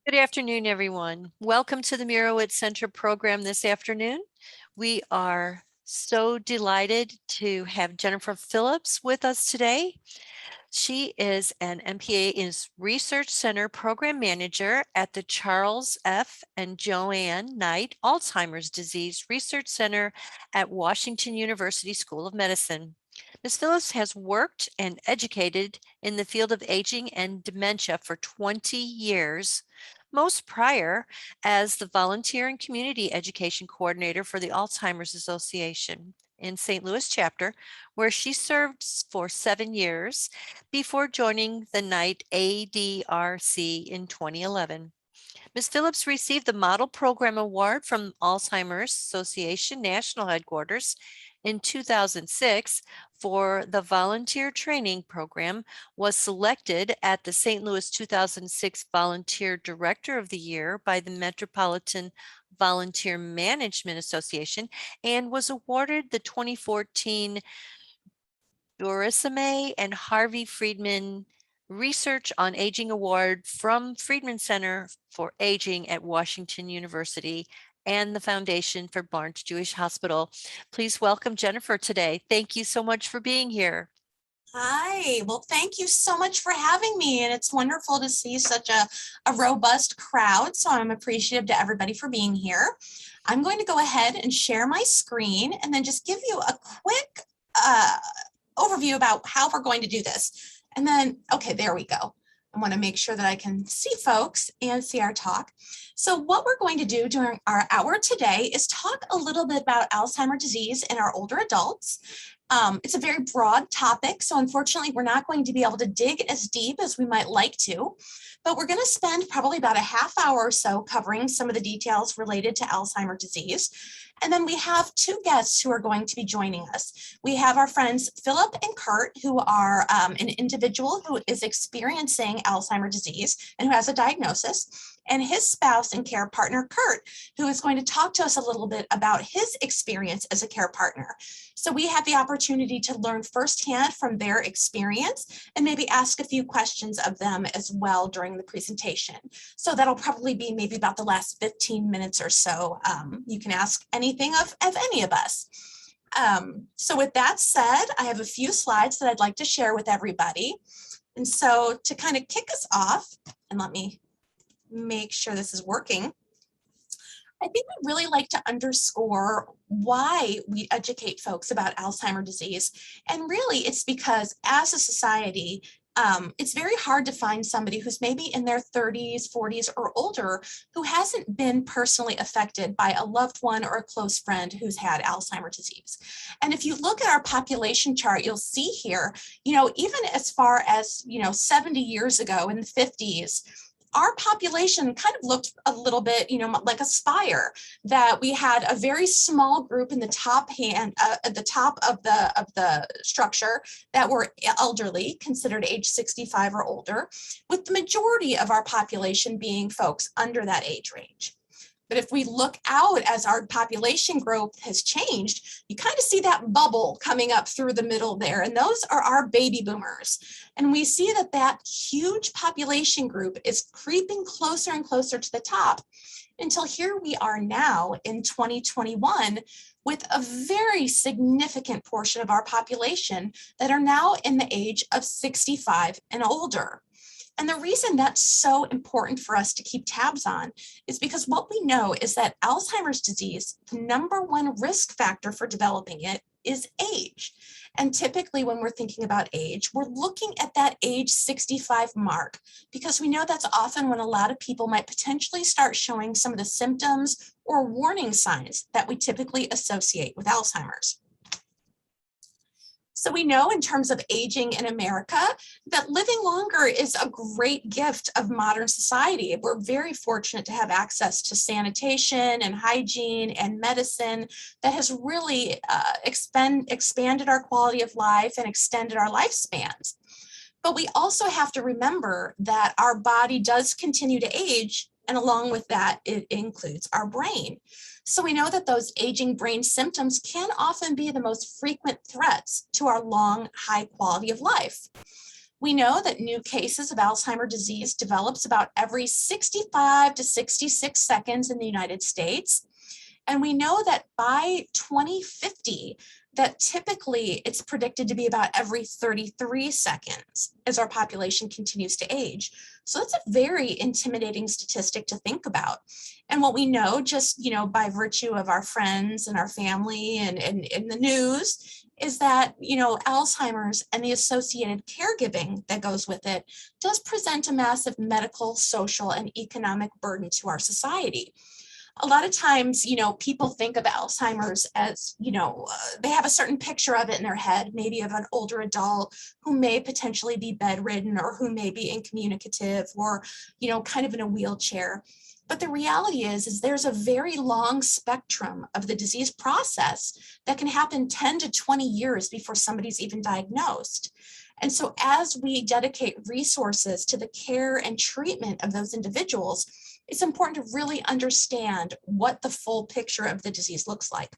Good afternoon, everyone. Welcome to the Mirowitz Center program this afternoon. We are so delighted to have Jennifer Phillips with us today. She is an MPA Research Center Program Manager at the Charles F. and Joanne Knight Alzheimer's Disease Research Center at Washington University School of Medicine. Ms. Phillips has worked and educated in the field of aging and dementia for 20 years, most prior as the Volunteer and Community Education Coordinator for the Alzheimer's Association in St. Louis chapter, where she served for 7 years before joining the Knight ADRC in 2011. Ms. Phillips received the Model Program Award from Alzheimer's Association National Headquarters in 2006 for the Volunteer Training Program, was selected at the St. Louis 2006 Volunteer Director of the Year by the Metropolitan Volunteer Management Association, and was awarded the 2014 Dorisime and Harvey Friedman Research on Aging Award from Friedman Center for Aging at Washington University and the Foundation for Barnes Jewish Hospital. Please welcome Jennifer today. Thank you so much for being here. Hi, well, thank you so much for having me. And it's wonderful to see such a robust crowd. So I'm appreciative to everybody for being here. I'm going to go ahead and share my screen and then just give you a quick overview about how we're going to do this. And then, okay, there we go. I want to make sure that I can see folks and see our talk. So what we're going to do during our hour today is talk a little bit about Alzheimer's disease in our older adults. It's a very broad topic, so unfortunately we're not going to be able to dig as deep as we might like to, but we're going to spend probably about a half hour or so covering some of the details related to Alzheimer's disease. And then we have two guests who are going to be joining us. We have our friends Philip and Kurt, who are an individual who is experiencing Alzheimer's disease and who has a diagnosis, and his spouse and care partner, Kurt, who is going to talk to us a little bit about his experience as a care partner. So we have the opportunity to learn firsthand from their experience and maybe ask a few questions of them as well during the presentation. So that'll probably be maybe about the last 15 minutes or so. You can ask anything of any of us. So with that said, I have a few slides that I'd like to share with everybody. And so to kind of kick us off, and let me make sure this is working, I think we really like to underscore why we educate folks about Alzheimer's disease. And really it's because as a society, it's very hard to find somebody who's maybe in their 30s, 40s, or older who hasn't been personally affected by a loved one or a close friend who's had Alzheimer's disease. And if you look at our population chart, you'll see here, even as far as, 70 years ago in the 50s, our population kind of looked a little bit, like a spire, that we had a very small group in the top at the top of the structure that were elderly, considered age 65 or older, with the majority of our population being folks under that age range. But if we look out as our population growth has changed, you kind of see that bubble coming up through the middle there. And those are our baby boomers. And we see that that huge population group is creeping closer and closer to the top until here we are now in 2021 with a very significant portion of our population that are now in the age of 65 and older. And the reason that's so important for us to keep tabs on is because what we know is that Alzheimer's disease, the number one risk factor for developing it is age. And typically when we're thinking about age, we're looking at that age 65 mark because we know that's often when a lot of people might potentially start showing some of the symptoms or warning signs that we typically associate with Alzheimer's. So we know in terms of aging in America that living longer is a great gift of modern society. We're very fortunate to have access to sanitation and hygiene and medicine that has really expanded our quality of life and extended our lifespans. But we also have to remember that our body does continue to age, and along with that, it includes our brain. So we know that those aging brain symptoms can often be the most frequent threats to our long, high quality of life. We know that new cases of Alzheimer's disease develops about every 65 to 66 seconds in the United States. And we know that by 2050, that typically it's predicted to be about every 33 seconds as our population continues to age. So that's a very intimidating statistic to think about. And what we know, just by virtue of our friends and our family and in the news, is that Alzheimer's and the associated caregiving that goes with it does present a massive medical, social, and economic burden to our society. A lot of times, people think of Alzheimer's as, they have a certain picture of it in their head, maybe of an older adult who may potentially be bedridden or who may be incommunicative or, kind of in a wheelchair. But the reality is there's a very long spectrum of the disease process that can happen 10 to 20 years before somebody's even diagnosed. And so as we dedicate resources to the care and treatment of those individuals, it's important to really understand what the full picture of the disease looks like.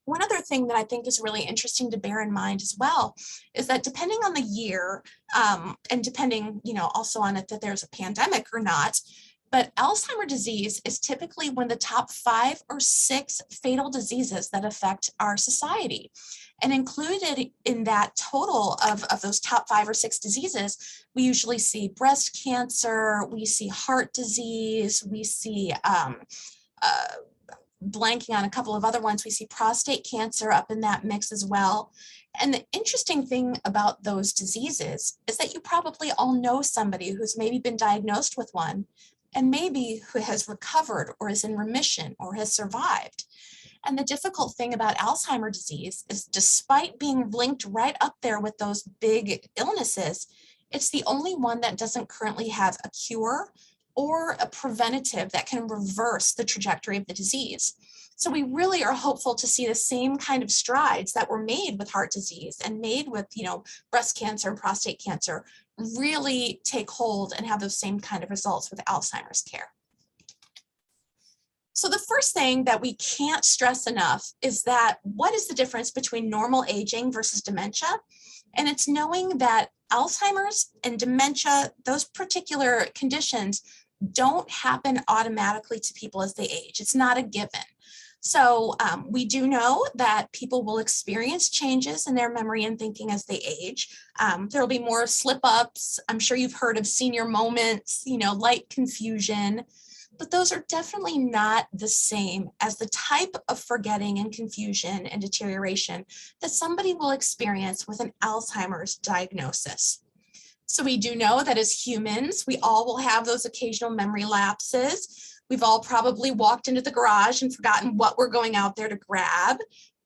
One other thing that I think is really interesting to bear in mind as well is that depending on the year, and depending, also on it that there's a pandemic or not, but Alzheimer's disease is typically one of the top 5 or 6 fatal diseases that affect our society. And included in that total of those top 5 or 6 diseases, we usually see breast cancer, we see heart disease, we see, blanking on a couple of other ones, we see prostate cancer up in that mix as well. And the interesting thing about those diseases is that you probably all know somebody who's maybe been diagnosed with one and maybe who has recovered or is in remission or has survived. And the difficult thing about Alzheimer's disease is despite being linked right up there with those big illnesses, it's the only one that doesn't currently have a cure or a preventative that can reverse the trajectory of the disease. So we really are hopeful to see the same kind of strides that were made with heart disease and made with, breast cancer and prostate cancer really take hold and have those same kind of results with Alzheimer's care. So the first thing that we can't stress enough is that what is the difference between normal aging versus dementia? And it's knowing that Alzheimer's and dementia, those particular conditions, don't happen automatically to people as they age. It's not a given. So we do know that people will experience changes in their memory and thinking as they age. There'll be more slip-ups. I'm sure you've heard of senior moments, light confusion, but those are definitely not the same as the type of forgetting and confusion and deterioration that somebody will experience with an Alzheimer's diagnosis. So we do know that as humans, we all will have those occasional memory lapses. We've all probably walked into the garage and forgotten what we're going out there to grab.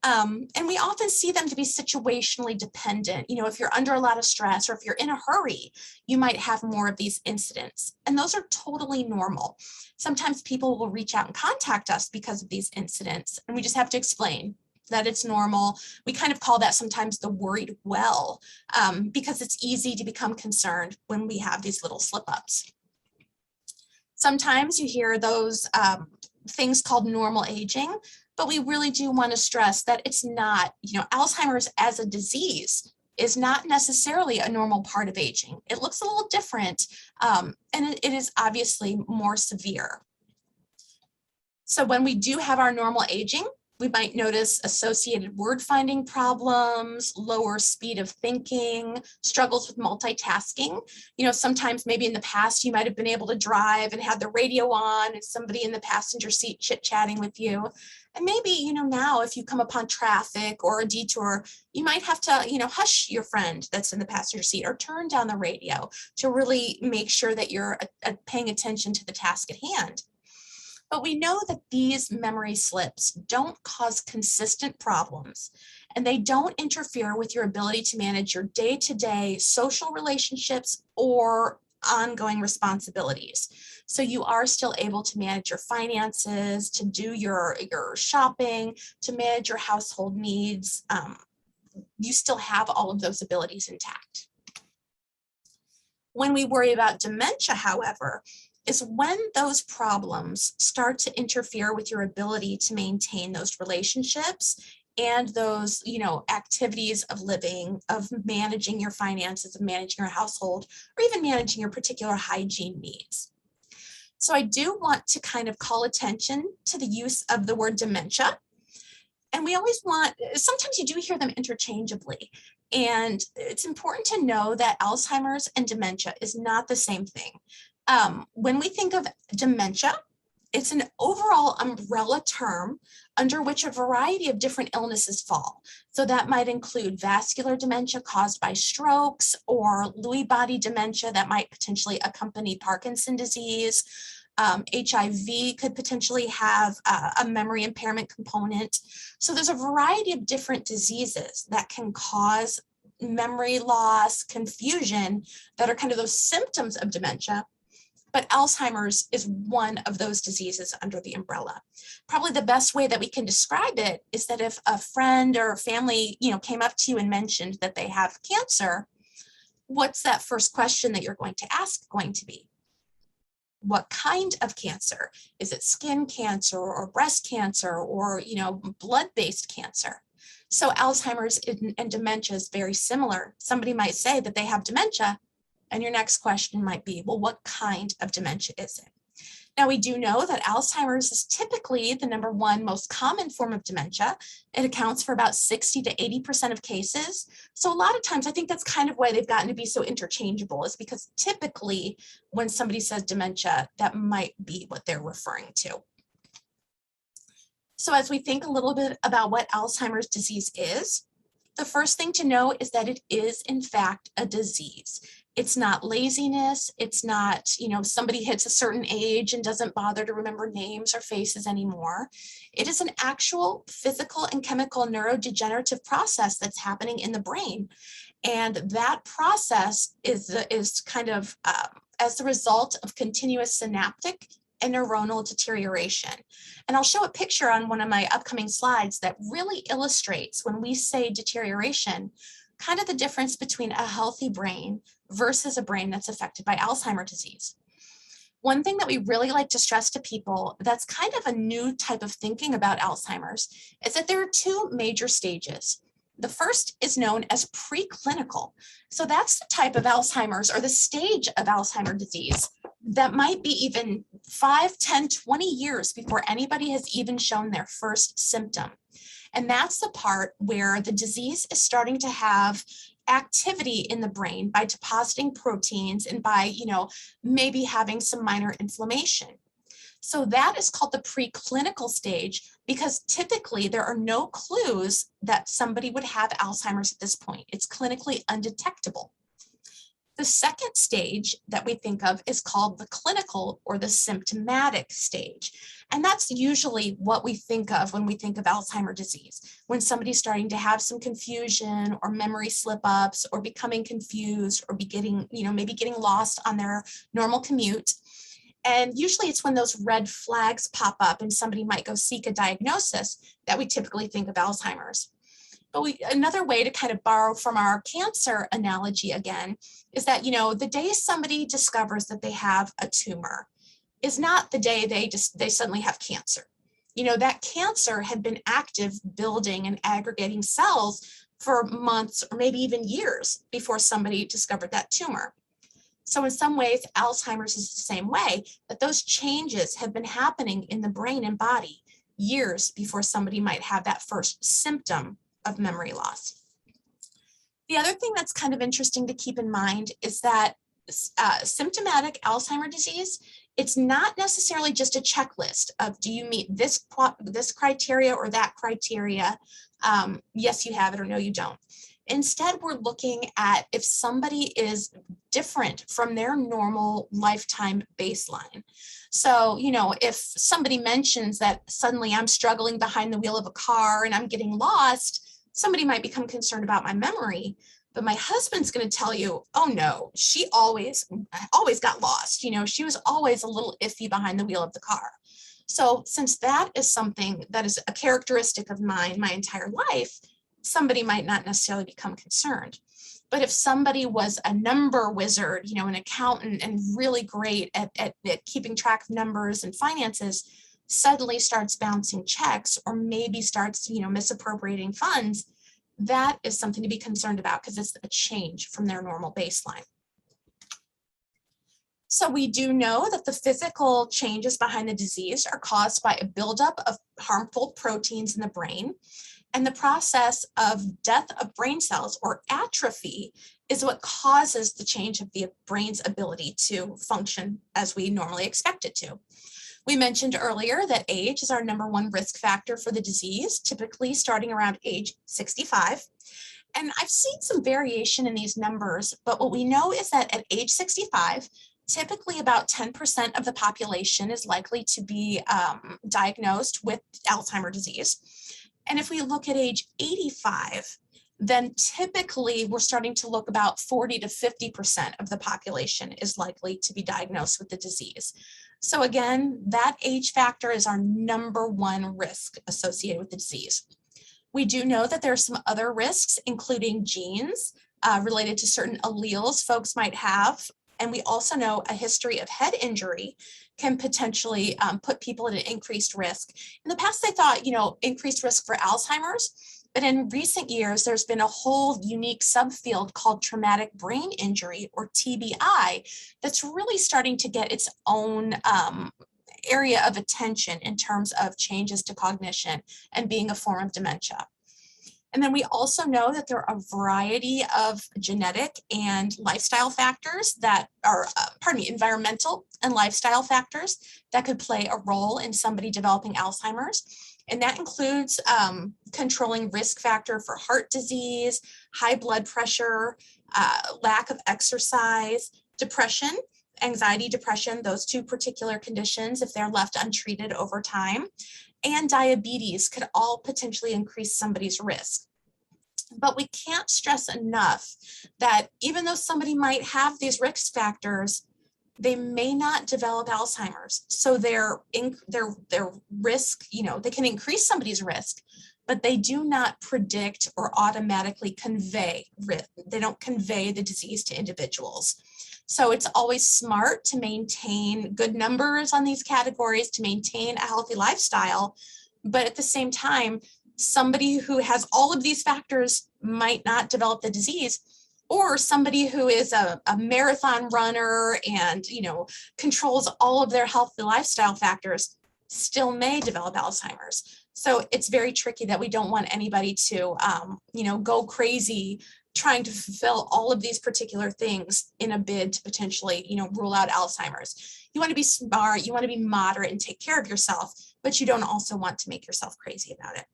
And we often see them to be situationally dependent. If you're under a lot of stress or if you're in a hurry, you might have more of these incidents. And those are totally normal. Sometimes people will reach out and contact us because of these incidents, and we just have to explain that it's normal. We kind of call that sometimes the worried well, because it's easy to become concerned when we have these little slip-ups. Sometimes you hear those things called normal aging, but we really do want to stress that it's not, Alzheimer's as a disease is not necessarily a normal part of aging. It looks a little different, and it is obviously more severe. So when we do have our normal aging, we might notice associated word finding problems, lower speed of thinking, struggles with multitasking. Sometimes maybe in the past you might have been able to drive and had the radio on and somebody in the passenger seat chit-chatting with you. And maybe, now if you come upon traffic or a detour, you might have to, hush your friend that's in the passenger seat or turn down the radio to really make sure that you're paying attention to the task at hand. But we know that these memory slips don't cause consistent problems, and they don't interfere with your ability to manage your day-to-day social relationships or ongoing responsibilities. So you are still able to manage your finances, to do your shopping, to manage your household needs. You still have all of those abilities intact. When we worry about dementia, however, is when those problems start to interfere with your ability to maintain those relationships and those, activities of living, of managing your finances, of managing your household, or even managing your particular hygiene needs. So I do want to kind of call attention to the use of the word dementia. And we always sometimes you do hear them interchangeably. And it's important to know that Alzheimer's and dementia is not the same thing. When we think of dementia, it's an overall umbrella term under which a variety of different illnesses fall. So that might include vascular dementia caused by strokes, or Lewy body dementia that might potentially accompany Parkinson's disease. HIV could potentially have a memory impairment component. So there's a variety of different diseases that can cause memory loss, confusion, that are kind of those symptoms of dementia. But Alzheimer's is one of those diseases under the umbrella. Probably the best way that we can describe it is that if a friend or family, came up to you and mentioned that they have cancer, what's that first question that you're going to ask going to be? What kind of cancer? Is it skin cancer or breast cancer or, blood-based cancer? So Alzheimer's and dementia is very similar. Somebody might say that they have dementia, and your next question might be, well, what kind of dementia is it? Now, we do know that Alzheimer's is typically the number one most common form of dementia. It accounts for about 60 to 80% of cases. So a lot of times, I think that's kind of why they've gotten to be so interchangeable, is because typically when somebody says dementia, that might be what they're referring to. So as we think a little bit about what Alzheimer's disease is, the first thing to know is that it is, in fact, a disease. It's not laziness. It's not, somebody hits a certain age and doesn't bother to remember names or faces anymore. It is an actual physical and chemical neurodegenerative process that's happening in the brain. And that process is kind of as the result of continuous synaptic and neuronal deterioration. And I'll show a picture on one of my upcoming slides that really illustrates, when we say deterioration, kind of the difference between a healthy brain versus a brain that's affected by Alzheimer's disease. One thing that we really like to stress to people that's kind of a new type of thinking about Alzheimer's is that there are two major stages. The first is known as preclinical. So that's the type of Alzheimer's, or the stage of Alzheimer's disease, that might be even 5, 10, 20 years before anybody has even shown their first symptom. And that's the part where the disease is starting to have activity in the brain by depositing proteins and by, maybe having some minor inflammation. So that is called the preclinical stage, because typically there are no clues that somebody would have Alzheimer's at this point. It's clinically undetectable. The second stage that we think of is called the clinical, or the symptomatic stage. And that's usually what we think of when we think of Alzheimer's disease, when somebody's starting to have some confusion or memory slip-ups, or becoming confused, or maybe getting lost on their normal commute. And usually it's when those red flags pop up and somebody might go seek a diagnosis that we typically think of Alzheimer's. But another way to kind of borrow from our cancer analogy again is that, the day somebody discovers that they have a tumor is not the day they suddenly have cancer. That cancer had been active, building and aggregating cells for months or maybe even years before somebody discovered that tumor. So in some ways, Alzheimer's is the same way, that those changes have been happening in the brain and body years before somebody might have that first symptom of memory loss. The other thing that's kind of interesting to keep in mind is that symptomatic Alzheimer's disease, it's not necessarily just a checklist of, do you meet this criteria or that criteria? Yes, you have it, or no, you don't. Instead, we're looking at if somebody is different from their normal lifetime baseline. So, if somebody mentions that suddenly I'm struggling behind the wheel of a car and I'm getting lost, somebody might become concerned about my memory. But my husband's going to tell you, oh no, she always got lost. She was always a little iffy behind the wheel of the car. So since that is something that is a characteristic of mine my entire life, somebody might not necessarily become concerned. But if somebody was a number wizard, an accountant, and really great at keeping track of numbers and finances, suddenly starts bouncing checks or maybe starts, misappropriating funds, that is something to be concerned about because it's a change from their normal baseline. So we do know that the physical changes behind the disease are caused by a buildup of harmful proteins in the brain. And the process of death of brain cells, or atrophy, is what causes the change of the brain's ability to function as we normally expect it to. We mentioned earlier that age is our #1 risk factor for the disease, typically starting around age 65. And I've seen some variation in these numbers, but what we know is that at age 65, typically about 10% of the population is likely to be diagnosed with Alzheimer's disease. And if we look at age 85, then typically we're starting to look about 40 to 50% of the population is likely to be diagnosed with the disease. So again, that age factor is our #1 risk associated with the disease. We do know that there are some other risks, including genes related to certain alleles folks might have. And we also know a history of head injury can potentially put people at an increased risk. In the past, they thought, increased risk for Alzheimer's, but in recent years, there's been a whole unique subfield called traumatic brain injury, or TBI, that's really starting to get its own area of attention in terms of changes to cognition and being a form of dementia. And then we also know that there are a variety of genetic and lifestyle factors that are, environmental and lifestyle factors that could play a role in somebody developing Alzheimer's. And that includes controlling risk factor for heart disease, high blood pressure, lack of exercise, depression, anxiety, depression, those two particular conditions, if they're left untreated over time, and diabetes could all potentially increase somebody's risk. But we can't stress enough that even though somebody might have these risk factors, they may not develop Alzheimer's. So their risk, they can increase somebody's risk, but they do not predict or automatically convey risk. They don't convey the disease to individuals. So it's always smart to maintain good numbers on these categories, to maintain a healthy lifestyle. But at the same time, somebody who has all of these factors might not develop the disease, or somebody who is a marathon runner and, controls all of their healthy lifestyle factors still may develop Alzheimer's. So it's very tricky that we don't want anybody to, go crazy trying to fulfill all of these particular things in a bid to potentially, rule out Alzheimer's. You want to be smart, you want to be moderate and take care of yourself, but you don't also want to make yourself crazy about it.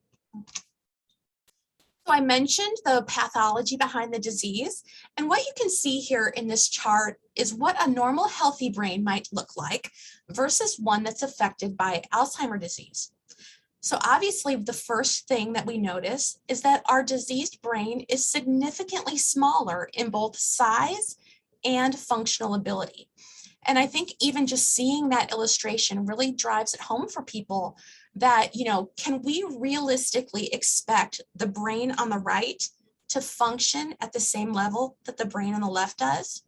So I mentioned the pathology behind the disease, and what you can see here in this chart is what a normal healthy brain might look like versus one that's affected by Alzheimer's disease. So obviously, the first thing that we notice is that our diseased brain is significantly smaller in both size and functional ability. And I think even just seeing that illustration really drives it home for people that, can we realistically expect the brain on the right to function at the same level that the brain on the left does?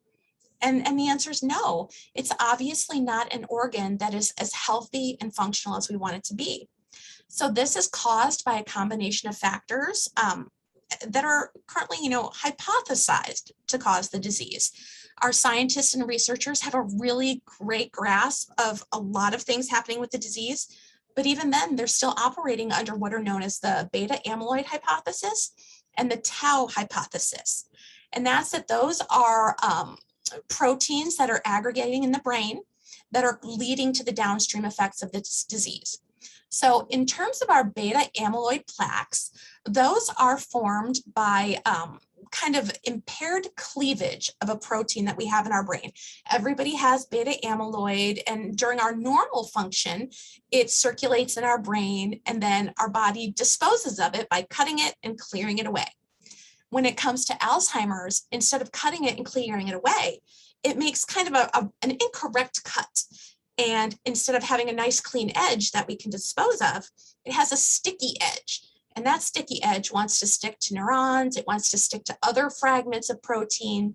And the answer is no. It's obviously not an organ that is as healthy and functional as we want it to be. So this is caused by a combination of factors that are currently, hypothesized to cause the disease. Our scientists and researchers have a really great grasp of a lot of things happening with the disease, but even then, they're still operating under what are known as the beta amyloid hypothesis and the tau hypothesis. And that's that those are proteins that are aggregating in the brain that are leading to the downstream effects of this disease. So in terms of our beta amyloid plaques, those are formed by kind of impaired cleavage of a protein that we have in our brain. Everybody has beta amyloid, and during our normal function, it circulates in our brain, and then our body disposes of it by cutting it and clearing it away. When it comes to Alzheimer's, instead of cutting it and clearing it away, it makes kind of an incorrect cut. And instead of having a nice clean edge that we can dispose of, it has a sticky edge. And that sticky edge wants to stick to neurons, it wants to stick to other fragments of protein.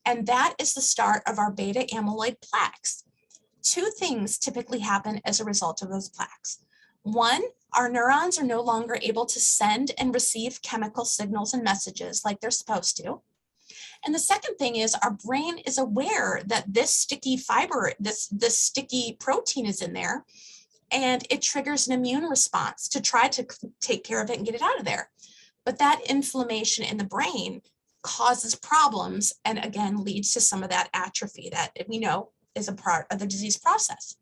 And that is the start of our beta amyloid plaques. two things typically happen as a result of those plaques. One, our neurons are no longer able to send and receive chemical signals and messages like they're supposed to. And the second thing is our brain is aware that this sticky fiber, this sticky protein is in there, and it triggers an immune response to try to take care of it and get it out of there. But that inflammation in the brain causes problems and again leads to some of that atrophy that we know is a part of the disease process.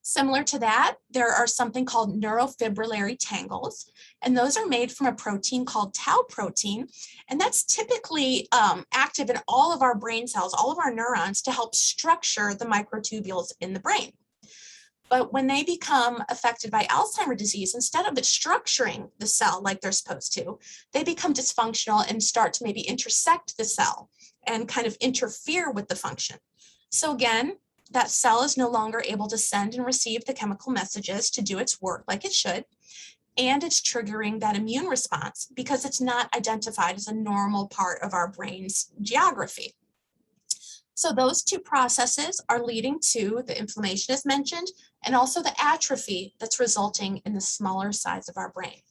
Similar to that, there are something called neurofibrillary tangles, and those are made from a protein called tau protein, and that's typically active in all of our brain cells, all of our neurons, to help structure the microtubules in the brain. But when they become affected by Alzheimer's disease, instead of it structuring the cell like they're supposed to, they become dysfunctional and start to maybe intersect the cell and kind of interfere with the function. So again, that cell is no longer able to send and receive the chemical messages to do its work like it should, and it's triggering that immune response because it's not identified as a normal part of our brain's geography. So those two processes are leading to the inflammation as mentioned, and also the atrophy that's resulting in the smaller size of our brain.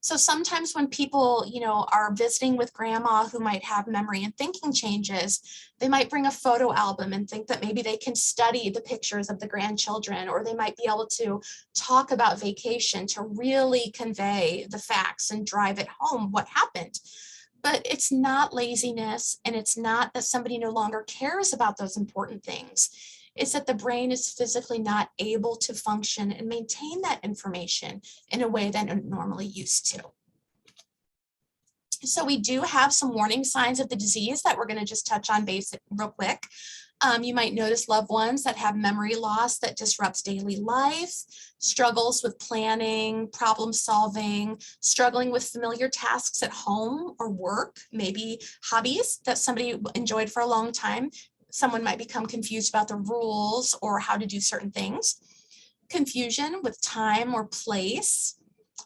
So sometimes when people, are visiting with grandma who might have memory and thinking changes, they might bring a photo album and think that maybe they can study the pictures of the grandchildren, or they might be able to talk about vacation to really convey the facts and drive it home what happened. But it's not laziness, and it's not that somebody no longer cares about those important things. It's that the brain is physically not able to function and maintain that information in a way that it normally used to. So we do have some warning signs of the disease that we're going to just touch on real quick. You might notice loved ones that have memory loss that disrupts daily life, struggles with planning, problem solving, struggling with familiar tasks at home or work, maybe hobbies that somebody enjoyed for a long time. Someone might become confused about the rules or how to do certain things. Confusion with time or place.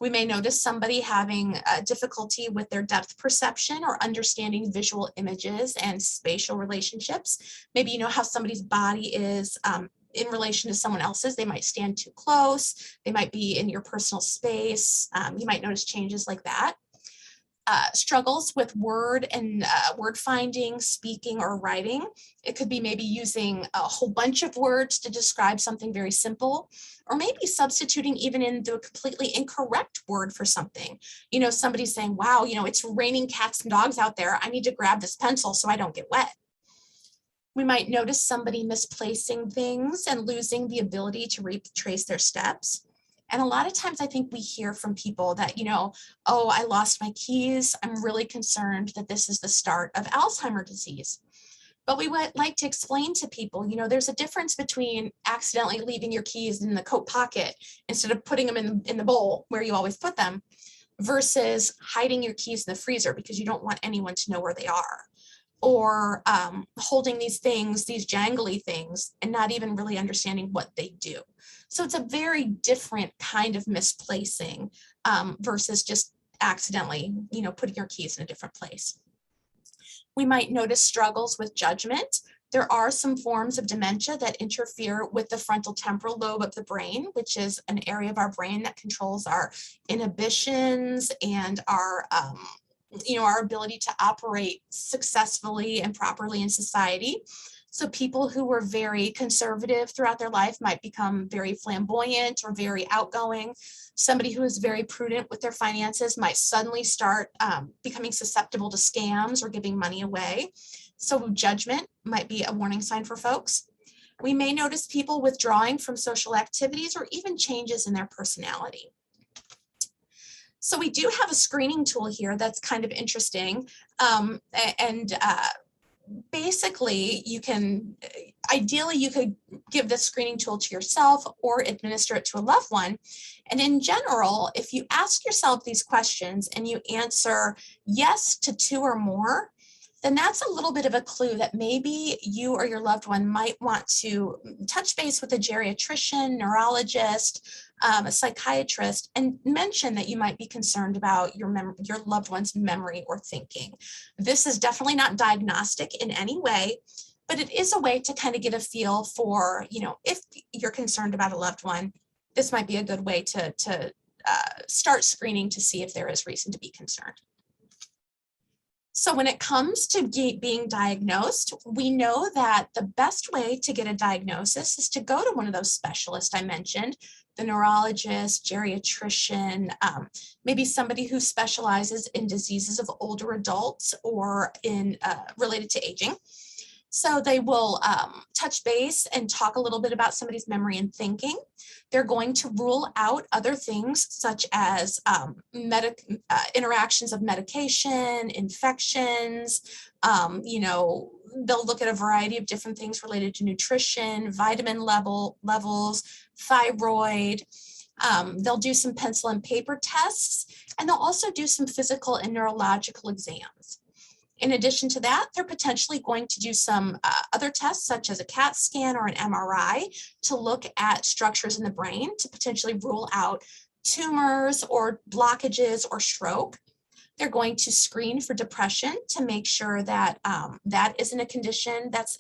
We may notice somebody having difficulty with their depth perception or understanding visual images and spatial relationships. Maybe you know how somebody's body is in relation to someone else's. They might stand too close. They might be in your personal space. You might notice changes like that. Struggles with word finding, speaking, or writing. It could be maybe using a whole bunch of words to describe something very simple, or maybe substituting even in the completely incorrect word for something. Somebody's saying, wow, it's raining cats and dogs out there. I need to grab this pencil so I don't get wet. We might notice somebody misplacing things and losing the ability to retrace their steps. And a lot of times I think we hear from people that, oh, I lost my keys. I'm really concerned that this is the start of Alzheimer's disease. But we would like to explain to people, there's a difference between accidentally leaving your keys in the coat pocket instead of putting them in the bowl where you always put them, versus hiding your keys in the freezer because you don't want anyone to know where they are. Or holding these things, these jangly things, and not even really understanding what they do. So it's a very different kind of misplacing versus just accidentally, putting your keys in a different place. We might notice struggles with judgment. There are some forms of dementia that interfere with the frontal temporal lobe of the brain, which is an area of our brain that controls our inhibitions and our ability to operate successfully and properly in society. So people who were very conservative throughout their life might become very flamboyant or very outgoing. Somebody who is very prudent with their finances might suddenly start becoming susceptible to scams or giving money away. So judgment might be a warning sign for folks. We may notice people withdrawing from social activities or even changes in their personality. So we do have a screening tool here that's kind of interesting. Basically, ideally you could give this screening tool to yourself or administer it to a loved one. And in general, if you ask yourself these questions and you answer yes to 2 or more, then that's a little bit of a clue that maybe you or your loved one might want to touch base with a geriatrician, neurologist, a psychiatrist, and mention that you might be concerned about your loved one's memory or thinking. This is definitely not diagnostic in any way, but it is a way to kind of get a feel for, if you're concerned about a loved one, this might be a good way to start screening to see if there is reason to be concerned. So when it comes to being diagnosed, we know that the best way to get a diagnosis is to go to one of those specialists I mentioned, the neurologist, geriatrician, maybe somebody who specializes in diseases of older adults or in related to aging. So they will touch base and talk a little bit about somebody's memory and thinking. They're going to rule out other things such as interactions of medication, infections. They'll look at a variety of different things related to nutrition, vitamin levels, thyroid. They'll do some pencil and paper tests, and they'll also do some physical and neurological exams. In addition to that, they're potentially going to do some other tests, such as a CAT scan or an MRI, to look at structures in the brain to potentially rule out tumors or blockages or stroke. They're going to screen for depression to make sure that that isn't a condition that's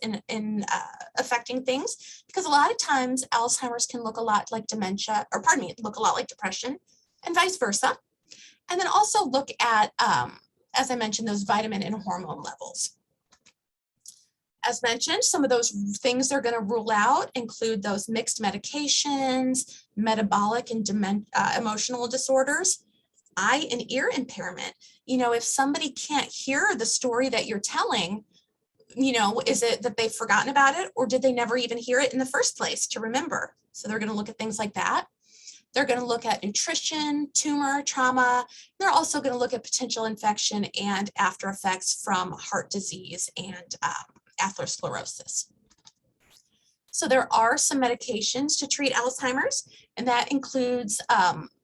affecting things, because a lot of times Alzheimer's can look a lot like dementia, or pardon me, look a lot like depression, and vice versa. And then also look at as I mentioned, those vitamin and hormone levels. As mentioned, some of those things they're going to rule out include those mixed medications, metabolic and emotional disorders, eye and ear impairment. If somebody can't hear the story that you're telling, is it that they've forgotten about it, or did they never even hear it in the first place to remember? So they're going to look at things like that. They're going to look at nutrition, tumor, trauma. They're also going to look at potential infection and after effects from heart disease and atherosclerosis. So there are some medications to treat Alzheimer's, and that includes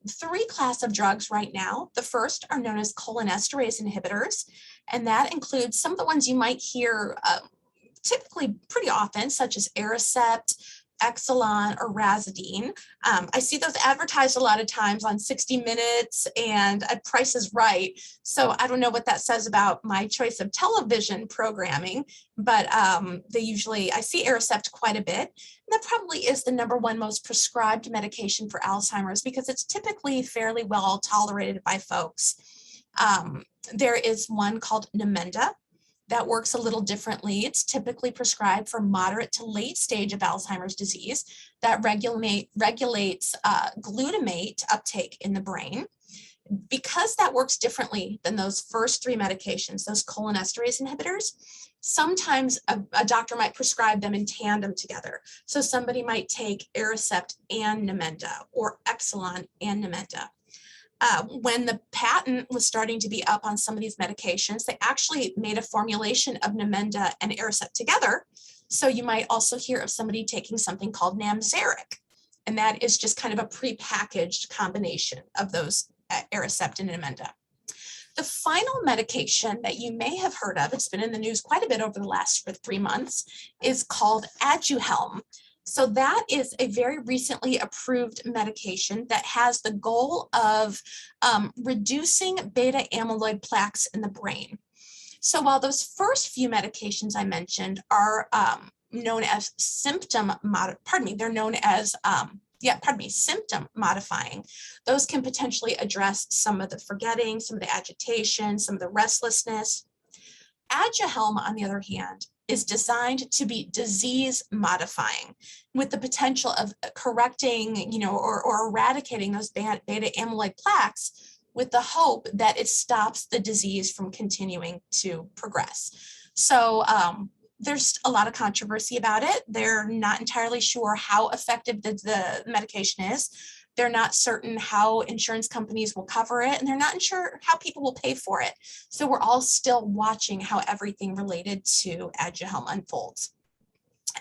3 classes of drugs right now. The first are known as cholinesterase inhibitors, and that includes some of the ones you might hear typically pretty often, such as Aricept, Exelon, or Razidine. I see those advertised a lot of times on 60 Minutes and Price is Right. So I don't know what that says about my choice of television programming, but I see Aricept quite a bit. And that probably is the #1 most prescribed medication for Alzheimer's because it's typically fairly well tolerated by folks. There is one called Namenda that works a little differently. It's typically prescribed for moderate to late stage of Alzheimer's disease that regulates glutamate uptake in the brain. Because that works differently than those first 3 medications, those cholinesterase inhibitors, sometimes a doctor might prescribe them in tandem together. So somebody might take Aricept and Namenda, or Exelon and Namenda. When the patent was starting to be up on some of these medications, they actually made a formulation of Namenda and Aricept together. So you might also hear of somebody taking something called Namzaric, and that is just kind of a prepackaged combination of those Aricept and Namenda. The final medication that you may have heard of, it's been in the news quite a bit over the last 3 months, is called Aduhelm. So that is a very recently approved medication that has the goal of reducing beta amyloid plaques in the brain. So while those first few medications I mentioned are known as symptom modifying, those can potentially address some of the forgetting, some of the agitation, some of the restlessness. Aduhelm, on the other hand, is designed to be disease modifying, with the potential of correcting, or eradicating those beta amyloid plaques, with the hope that it stops the disease from continuing to progress. So there's a lot of controversy about it. They're not entirely sure how effective the medication is. They're not certain how insurance companies will cover it, and they're not sure how people will pay for it. So we're all still watching how everything related to Aduhelm unfolds.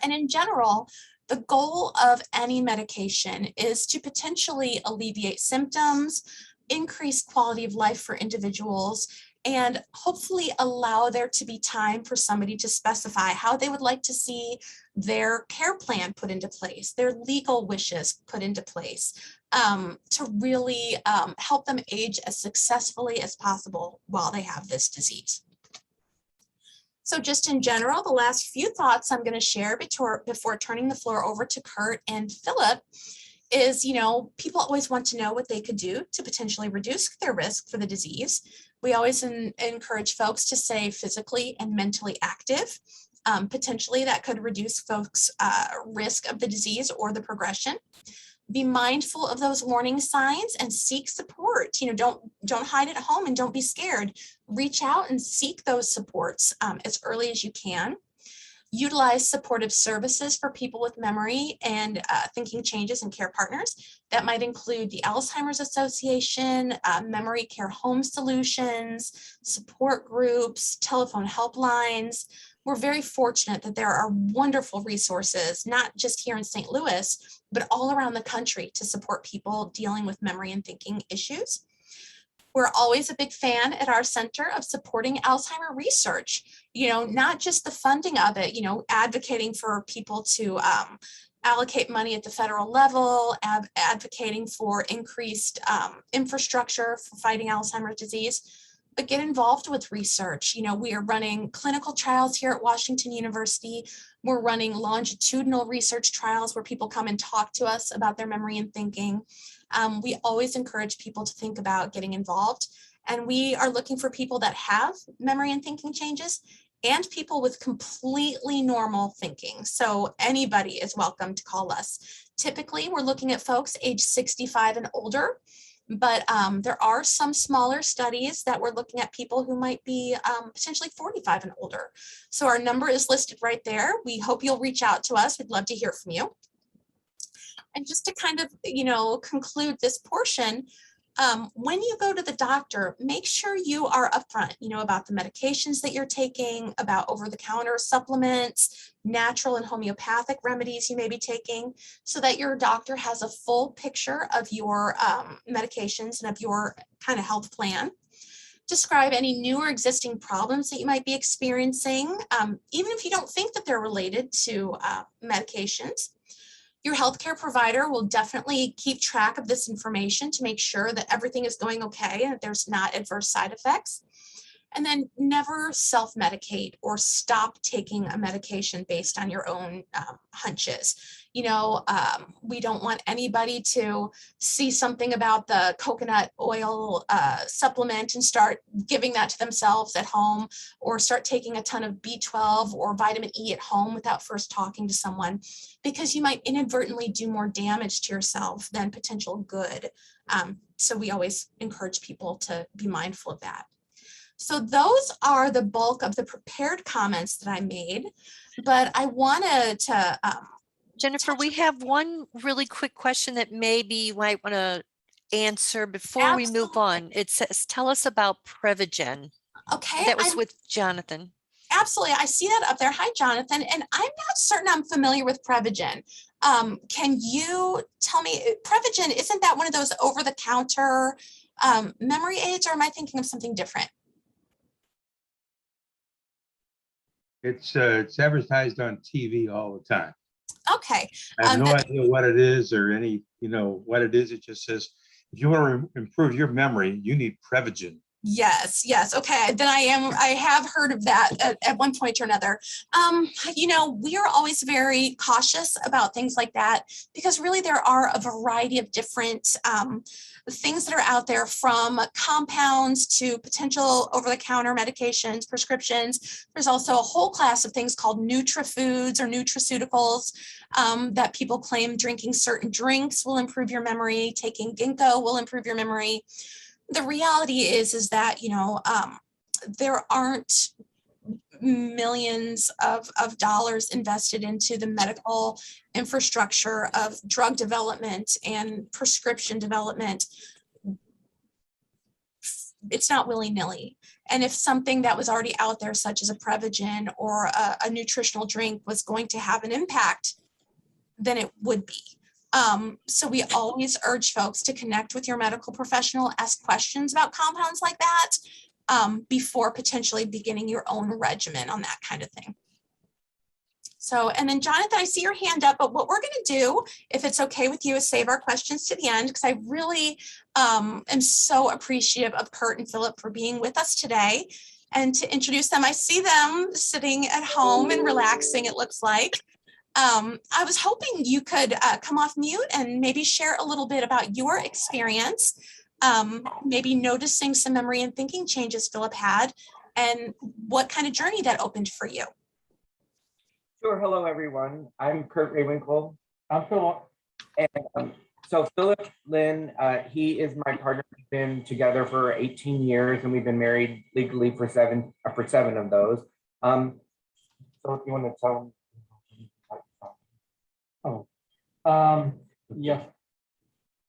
And in general, the goal of any medication is to potentially alleviate symptoms, increase quality of life for individuals, and hopefully allow there to be time for somebody to specify how they would like to see their care plan put into place, their legal wishes put into place, to really help them age as successfully as possible while they have this disease. So just in general, the last few thoughts I'm going to share before turning the floor over to Kurt and Philip is, people always want to know what they could do to potentially reduce their risk for the disease. We always encourage folks to stay physically and mentally active. Potentially that could reduce folks' risk of the disease or the progression. Be mindful of those warning signs and seek support. Don't hide at home and don't be scared. Reach out and seek those supports as early as you can. Utilize supportive services for people with memory and thinking changes and care partners. That might include the Alzheimer's Association, memory care home solutions, support groups, telephone helplines. We're very fortunate that there are wonderful resources, not just here in St. Louis, but all around the country to support people dealing with memory and thinking issues. We're always a big fan at our center of supporting Alzheimer research, not just the funding of it, advocating for people to allocate money at the federal level, advocating for increased infrastructure for fighting Alzheimer's disease, but get involved with research. We are running clinical trials here at Washington University. We're running longitudinal research trials where people come and talk to us about their memory and thinking. We always encourage people to think about getting involved. And we are looking for people that have memory and thinking changes and people with completely normal thinking. So anybody is welcome to call us. Typically, we're looking at folks age 65 and older. But there are some smaller studies that we're looking at people who might be potentially 45 and older. So our number is listed right there. We hope you'll reach out to us. We'd love to hear from you. And just to kind of, conclude this portion, when you go to the doctor, make sure you are upfront, about the medications that you're taking, about over-the-counter supplements, natural and homeopathic remedies you may be taking, so that your doctor has a full picture of your medications and of your kind of health plan. Describe any new or existing problems that you might be experiencing, even if you don't think that they're related to medications. Your healthcare provider will definitely keep track of this information to make sure that everything is going okay and that there's not adverse side effects. And then never self-medicate or stop taking a medication based on your own hunches. We don't want anybody to see something about the coconut oil supplement and start giving that to themselves at home, or start taking a ton of B12 or vitamin E at home without first talking to someone, because you might inadvertently do more damage to yourself than potential good. So we always encourage people to be mindful of that. So those are the bulk of the prepared comments that I made, but I wanted to Jennifer, we have one really quick question that maybe you might want to answer before we move on. It says, tell us about Prevagen. Okay. That was with Jonathan. Absolutely. I see that up there. Hi, Jonathan. And I'm not certain I'm familiar with Prevagen. Can you tell me, Prevagen, isn't that one of those over-the-counter memory aids, or am I thinking of something different? It's advertised on TV all the time. Okay. I have no idea what it is or any, what it is. It just says, if you want to improve your memory, you need Prevagen. Yes. Okay. Then I have heard of that at one point or another. We are always very cautious about things like that, because really there are a variety of different things that are out there, from compounds to potential over-the-counter medications, prescriptions. There's also a whole class of things called nutrafoods or nutraceuticals that people claim drinking certain drinks will improve your memory, taking ginkgo will improve your memory. The reality is that, there aren't millions of dollars invested into the medical infrastructure of drug development and prescription development. It's not willy-nilly. And if something that was already out there, such as a Prevagen or a nutritional drink, was going to have an impact, then it would be. So we always urge folks to connect with your medical professional, ask questions about compounds like that before potentially beginning your own regimen on that kind of thing. So, and then Jonathan, I see your hand up, but what we're going to do, if it's okay with you, is save our questions to the end, because I really am so appreciative of Kurt and Philip for being with us today. and to introduce them. I see them sitting at home and relaxing, it looks like. I was hoping you could come off mute and maybe share a little bit about your experience, maybe noticing some memory and thinking changes Philip had, and what kind of journey that opened for you. Sure. Hello, everyone. I'm Kurt Raywinkle. I'm Philip. And so Philip Lynn, he is my partner. We've been together for 18 years, and we've been married legally for seven of those. So if you want to tell them. Yeah.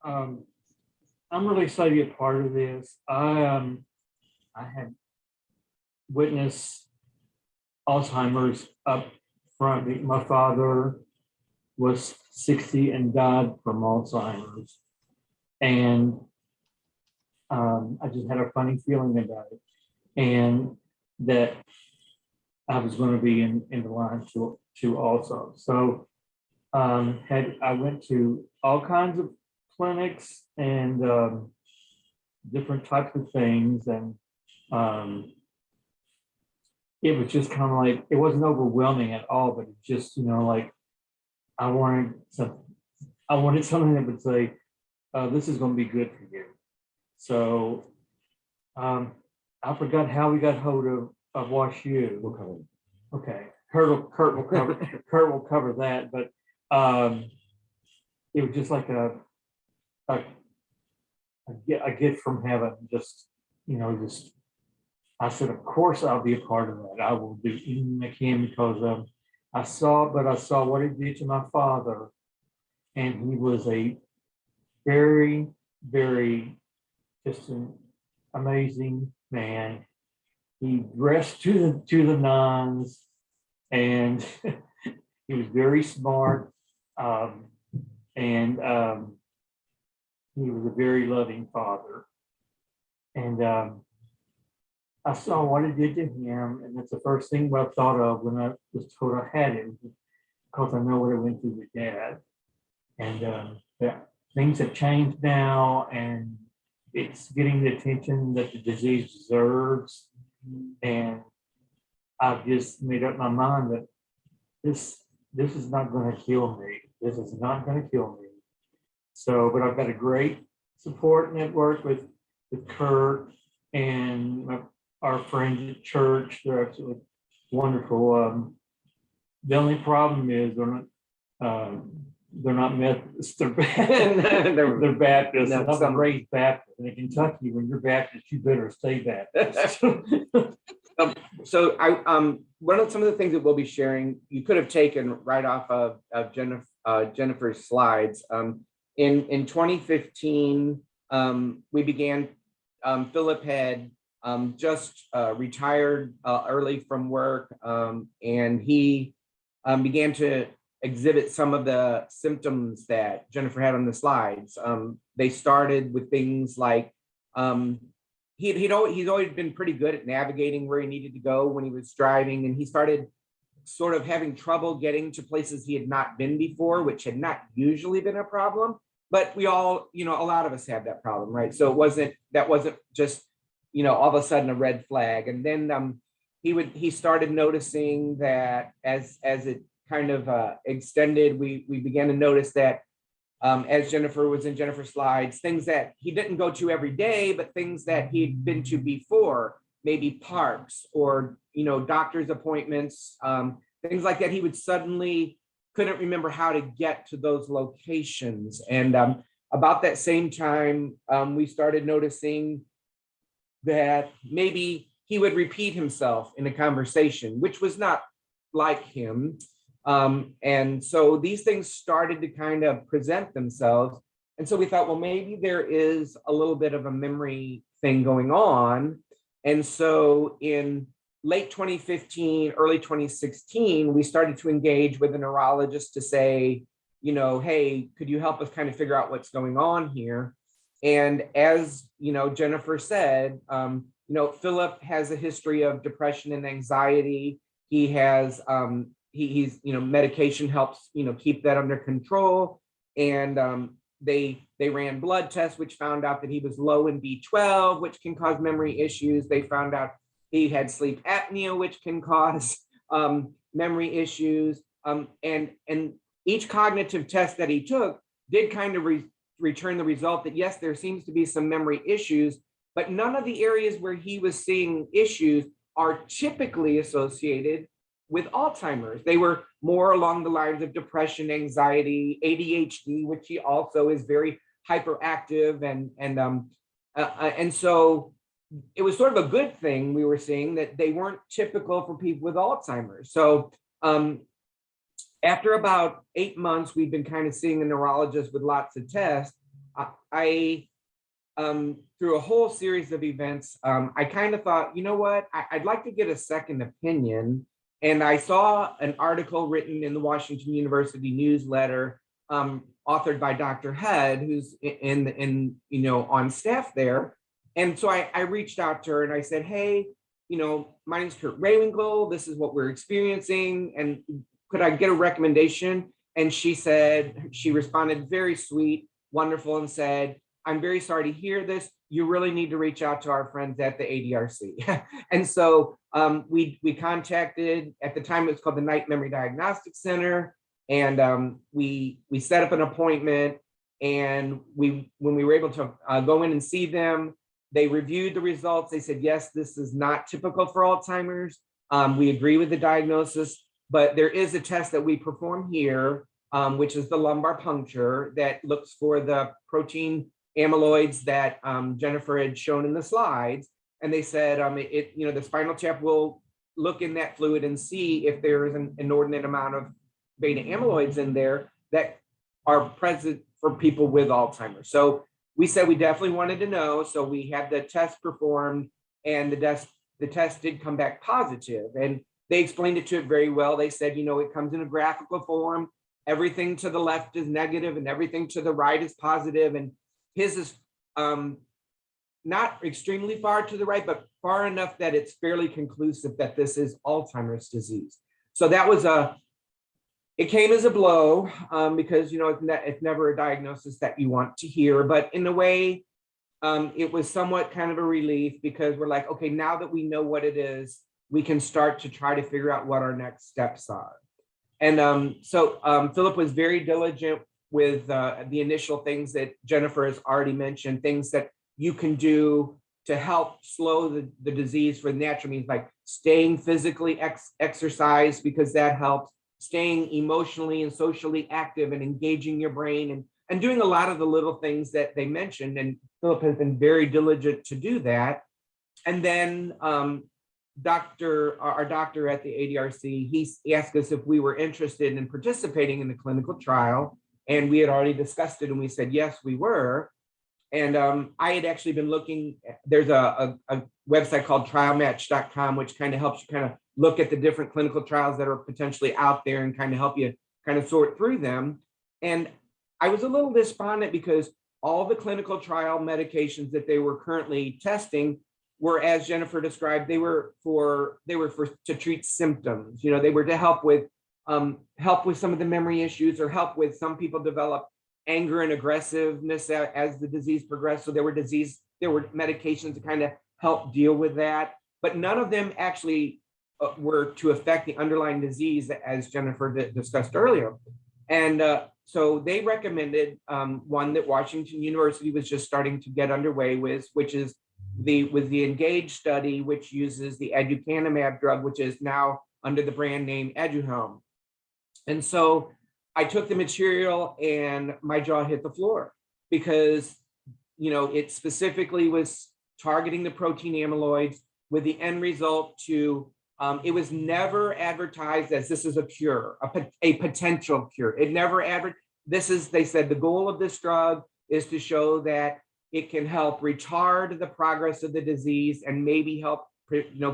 I'm really excited to be a part of this. I had witnessed Alzheimer's up front. My father was 60 and died from Alzheimer's. And I just had a funny feeling about it. And that I was going to be in the line to also. So I went to all kinds of clinics and different types of things, and it was just kind of like, it wasn't overwhelming at all, but it just, like I wanted something that would say, this is going to be good for you. So I forgot how we got hold of Wash U. Okay, Kurt will cover that, but it was just like a gift from heaven. Just I said, of course I'll be a part of that. I will do anything I can, because I saw what it did to my father, and he was a very, very just an amazing man. He dressed to the nines, and he was very smart, and he was a very loving father. And I saw what it did to him, and that's the first thing I thought of when I was told I had it, because I know what I went through with Dad. And things have changed now, and it's getting the attention that the disease deserves. And I've just made up my mind that this is not going to kill me. This is not going to kill me. So, but I've got a great support network with Kurt and our friends at church. They're absolutely wonderful. The only problem is they're not Methodists. They're Baptists. No, I'm raised Baptist. And in Kentucky, when you're Baptist, you better stay Baptist. So one of some of the things that we'll be sharing, you could have taken right off of Jennifer's slides. In 2015, we began. Philip had just retired early from work, and he began to exhibit some of the symptoms that Jennifer had on the slides. They started with things like he's always been pretty good at navigating where he needed to go when he was driving, and he started sort of having trouble getting to places he had not been before, which had not usually been a problem. But we all, a lot of us have that problem, right? So that wasn't just, all of a sudden a red flag. And then he started noticing that as it kind of extended, we began to notice that as Jennifer was in Jennifer's slides, things that he didn't go to every day, but things that he'd been to before, maybe parks or, doctor's appointments, things like that. He would suddenly couldn't remember how to get to those locations. And about that same time, we started noticing that maybe he would repeat himself in a conversation, which was not like him. And so these things started to kind of present themselves. And so we thought, well, maybe there is a little bit of a memory thing going on. And so in late 2015, early 2016, we started to engage with a neurologist to say, hey, could you help us kind of figure out what's going on here? And as Jennifer said, Philip has a history of depression and anxiety. He has he's medication helps keep that under control. And they ran blood tests, which found out that he was low in B12, which can cause memory issues. They found out He had sleep apnea, which can cause memory issues. And each cognitive test that he took did kind of return the result that, yes, there seems to be some memory issues, but none of the areas where he was seeing issues are typically associated with Alzheimer's. They were more along the lines of depression, anxiety, ADHD, which he also is very hyperactive, and so it was sort of a good thing we were seeing that they weren't typical for people with Alzheimer's. So after about 8 months, we've been kind of seeing a neurologist with lots of tests. I through a whole series of events, I kind of thought, you know what, I'd like to get a second opinion. And I saw an article written in the Washington University newsletter, authored by Dr. Head, who's on staff there. And so I reached out to her and I said, hey, my name's Kurt Raywinkel. This is what we're experiencing. And could I get a recommendation? And she responded very sweet, wonderful, and said, I'm very sorry to hear this. You really need to reach out to our friends at the ADRC. And so we contacted, at the time it was called the Night Memory Diagnostic Center. And we set up an appointment. And when we were able to go in and see them, they reviewed the results. They said, yes, this is not typical for Alzheimer's. We agree with the diagnosis, but there is a test that we perform here, which is the lumbar puncture that looks for the protein amyloids that Jennifer had shown in the slides. And they said, the spinal tap will look in that fluid and see if there is an inordinate amount of beta amyloids in there that are present for people with Alzheimer's. So we said we definitely wanted to know. So we had the test performed, and the test did come back positive. And they explained it to it very well. They said, it comes in a graphical form. Everything to the left is negative and everything to the right is positive. And his is not extremely far to the right, but far enough that it's fairly conclusive that this is Alzheimer's disease. So that was it came as a blow, because, it's never a diagnosis that you want to hear, but in a way, it was somewhat kind of a relief, because we're like, okay, now that we know what it is, we can start to try to figure out what our next steps are. And so Philip was very diligent with the initial things that Jennifer has already mentioned, things that you can do to help slow the disease for natural means, like staying physically exercise, because that helps, staying emotionally and socially active and engaging your brain, and doing a lot of the little things that they mentioned. And Philip has been very diligent to do that. And then our doctor at the ADRC, he asked us if we were interested in participating in the clinical trial. And we had already discussed it, and we said, yes, we were. And I had actually been looking, there's a website called trialmatch.com, which kind of helps you kind of look at the different clinical trials that are potentially out there and kind of help you kind of sort through them. And I was a little despondent because all the clinical trial medications that they were currently testing were, as Jennifer described, they were for to treat symptoms. They were to help with some of the memory issues, or help with some people develop anger and aggressiveness as the disease progressed. So there were medications to kind of help deal with that, but none of them actually were to affect the underlying disease, as Jennifer discussed earlier. And so they recommended one that Washington University was just starting to get underway with, which is the ENGAGE study, which uses the aducanumab drug, which is now under the brand name Aduhelm. And so I took the material and my jaw hit the floor, because, it specifically was targeting the protein amyloids with the end result to, it was never advertised as this is a cure, a potential cure. It never they said the goal of this drug is to show that it can help retard the progress of the disease and maybe help,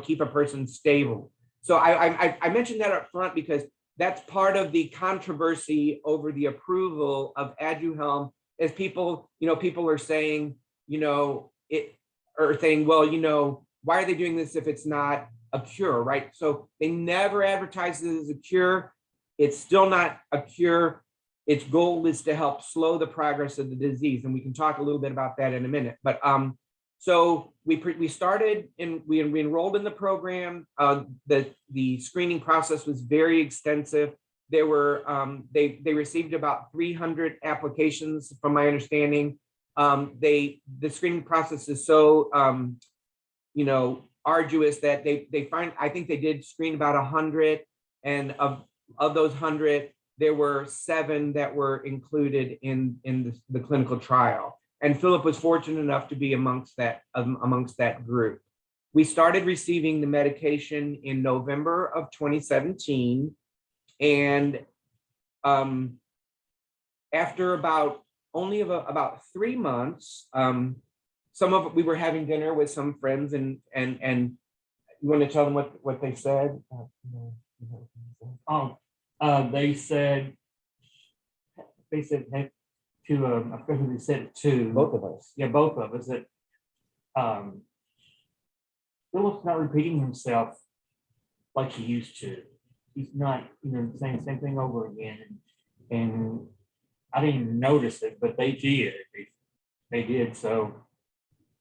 keep a person stable. So I mentioned that up front because that's part of the controversy over the approval of Aduhelm, is people are saying, well, why are they doing this if it's not a cure, right? So they never advertised it as a cure. It's still not a cure. Its goal is to help slow the progress of the disease. And we can talk a little bit about that in a minute. But So we started and we enrolled in the program. The screening process was very extensive. There were they received about 300 applications, from my understanding. The screening process is so arduous that I think they did screen about 100, and of those 100, there were 7 that were included in the clinical trial. And Philip was fortunate enough to be amongst that group. We started receiving the medication in November of 2017, and after about 3 months, we were having dinner with some friends, and you want to tell them what they said? They said hey, to I forget who they said it to. Both of us. Yeah, both of us. That Philip's not repeating himself like he used to. He's not, saying the same thing over again. And I didn't even notice it, but they did. They did. So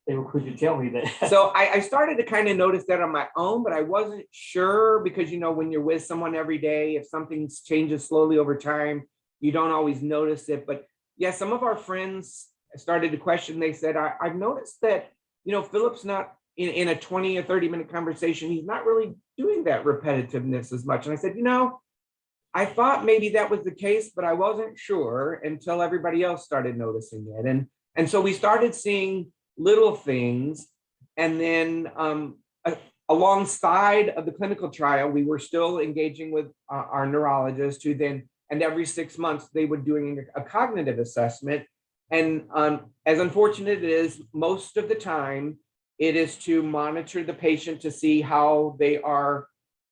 they were quick to tell me that. So I started to kind of notice that on my own, but I wasn't sure because, when you're with someone every day, if something changes slowly over time, you don't always notice it. But yeah, some of our friends started to question. They said, I've noticed that, Philip's not in a 20 or 30-minute conversation. He's not really doing that repetitiveness as much. And I said, I thought maybe that was the case, but I wasn't sure until everybody else started noticing it. And so we started seeing little things. And then alongside of the clinical trial, we were still engaging with our neurologist who then, and every 6 months, they were doing a cognitive assessment. And as unfortunate it is, most of the time, it is to monitor the patient to see how they are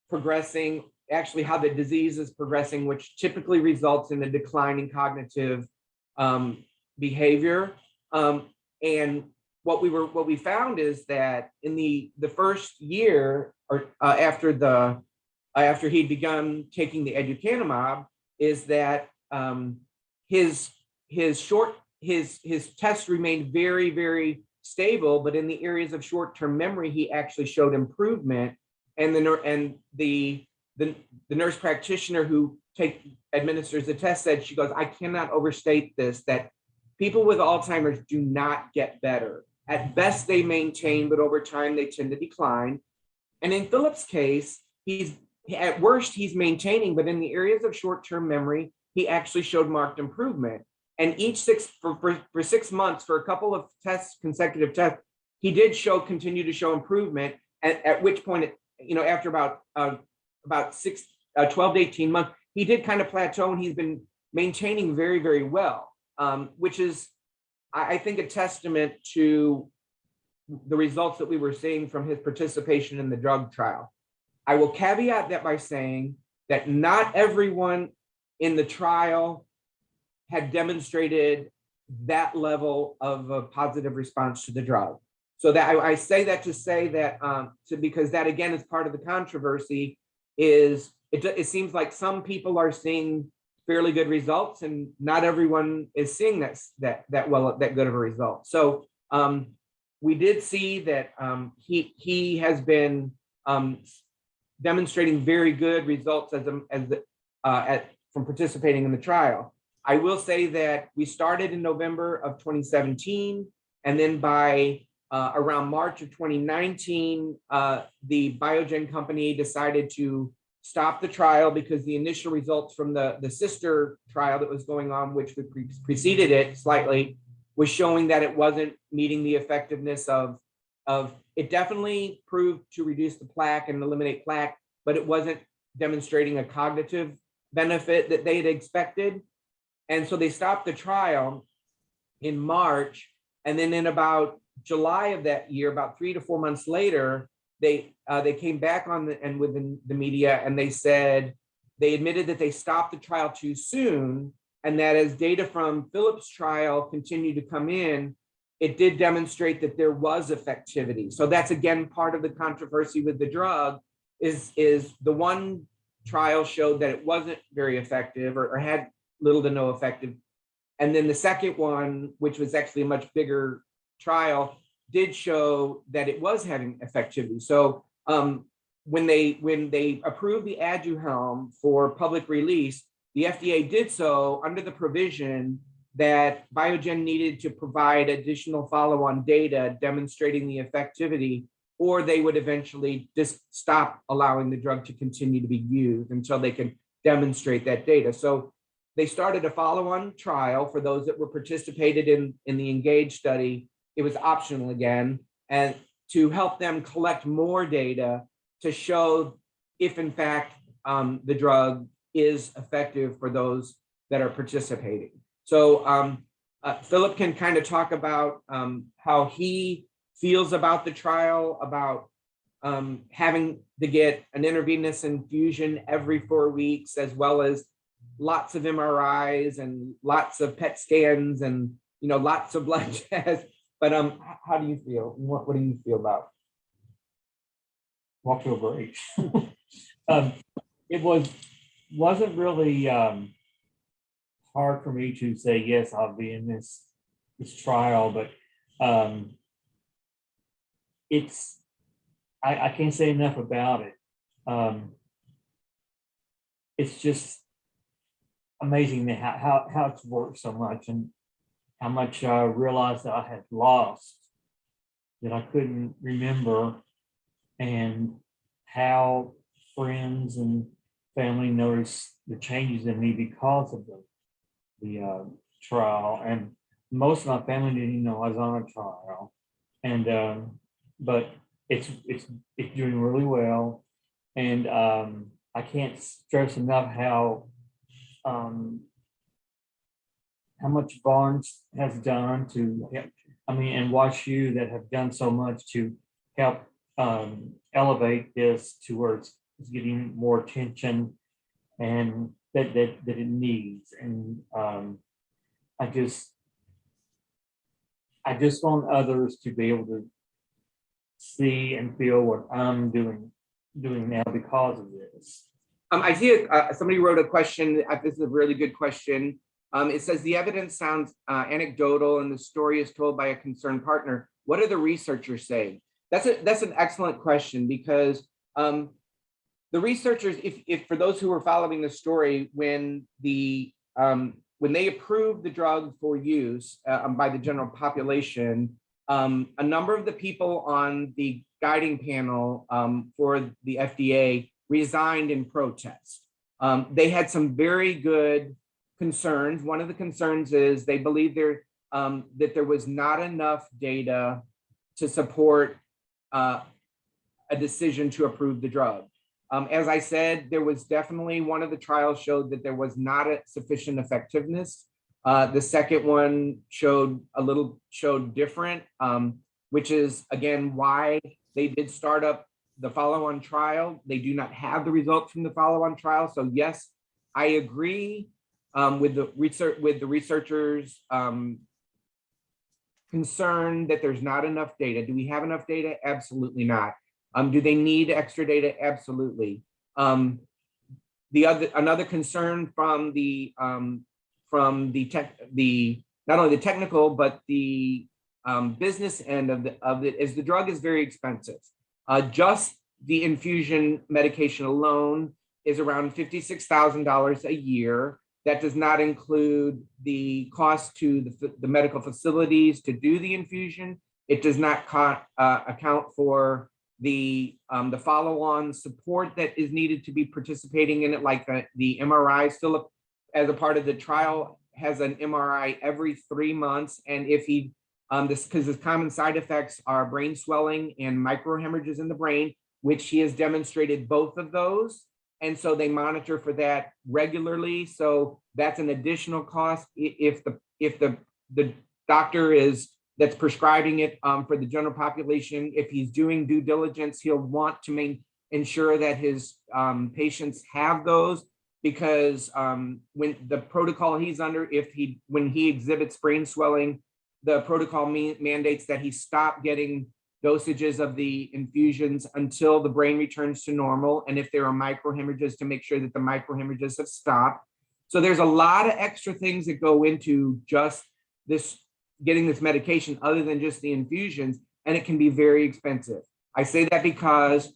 progressing, actually how the disease is progressing, which typically results in a decline in cognitive behavior. And what we found is that in the first year, or after he'd begun taking the aducanumab, is that his tests remained very, very stable, but in the areas of short-term memory, he actually showed improvement. And the nurse practitioner who administers the test said, she goes, I cannot overstate this, that people with Alzheimer's do not get better. At best, they maintain, but over time, they tend to decline. And in Philip's case, at worst, he's maintaining, but in the areas of short-term memory, he actually showed marked improvement. And for 6 months, for a couple of consecutive tests, he did continue to show improvement. At which point, after about 12 to 18 months, he did kind of plateau, and he's been maintaining very, very well, which is, I think, a testament to the results that we were seeing from his participation in the drug trial. I will caveat that by saying that not everyone in the trial had demonstrated that level of a positive response to the drug. So that I say that to say that, because that again is part of the controversy, is it seems like some people are seeing fairly good results, and not everyone is seeing that good of a result. So we did see that he has been demonstrating very good results from participating in the trial. I will say that we started in November of 2017, and then by around March of 2019, the Biogen company decided to stop the trial because the initial results from the sister trial that was going on, which preceded it slightly, was showing that it wasn't meeting the effectiveness of it definitely proved to reduce the plaque and eliminate plaque, but it wasn't demonstrating a cognitive benefit that they had expected. And so they stopped the trial in March, and then in about July of that year, about 3 to 4 months later, they came back on within the media, and they admitted that they stopped the trial too soon, and that as data from Phillips' trial continued to come in, it did demonstrate that there was effectivity. So that's again part of the controversy with the drug. Is the one trial showed that it wasn't very effective or had little to no effective, and then the second one, which was actually a much bigger trial, did show that it was having effectivity. So when they approved the Aduhelm for public release, the FDA did so under the provision that Biogen needed to provide additional follow-on data demonstrating the effectivity, or they would eventually just stop allowing the drug to continue to be used until they can demonstrate that data. So they started a follow-on trial for those that were participated in the ENGAGE study. It was optional again, and to help them collect more data to show if in fact the drug is effective for those that are participating. So Philip can kind of talk about how he feels about the trial, about having to get an intravenous infusion every 4 weeks, as well as lots of MRIs and lots of PET scans and lots of blood tests. But how do you feel? What do you feel about? Walk to a break. It wasn't really hard for me to say yes, I'll be in this trial, but I can't say enough about it. It's just amazing that how it's worked so much, and how much I realized that I had lost that I couldn't remember, and how friends and family noticed the changes in me because of the trial. And most of my family didn't even know I was on a trial, and but it's doing really well, and I can't stress enough how much Barnes has done to help, and WashU that have done so much to help elevate this to where it's getting more attention and that it needs. And I just want others to be able to see and feel what I'm doing now because of this. I see somebody wrote a question. This is a really good question. It says the evidence sounds anecdotal and the story is told by a concerned partner. What are the researchers saying? That's an excellent question, because the researchers, if for those who were following the story, when they approved the drug for use by the general population, a number of the people on the guiding panel for the FDA resigned in protest. They had some very good concerns. One of the concerns is they believe that there was not enough data to support a decision to approve the drug. As I said, there was definitely one of the trials showed that there was not a sufficient effectiveness. The second one showed different, which is again why they did start up the follow-on trial. They do not have the results from the follow-on trial. So yes, I agree with the researchers concern that there's not enough data. Do we have enough data? Absolutely not. Do they need extra data? Absolutely. Another concern from not only the technical but the business end of it is the drug is very expensive. Just the infusion medication alone is around $56,000 a year. That does not include the cost to the medical facilities to do the infusion. It does not account for the follow-on support that is needed to be participating in it, like the MRIs. Philip, as a part of the trial, has an MRI every 3 months, and if he because his common side effects are brain swelling and microhemorrhages in the brain, which he has demonstrated both of those. And so they monitor for that regularly. So that's an additional cost. If the doctor that's prescribing it for the general population, if he's doing due diligence, he'll want to ensure that his patients have those, because when the protocol he's under, when he exhibits brain swelling, the protocol mandates that he stop getting dosages of the infusions until the brain returns to normal. And if there are microhemorrhages, to make sure that the microhemorrhages have stopped. So there's a lot of extra things that go into just this, getting this medication other than just the infusions. and it can be very expensive. I say that because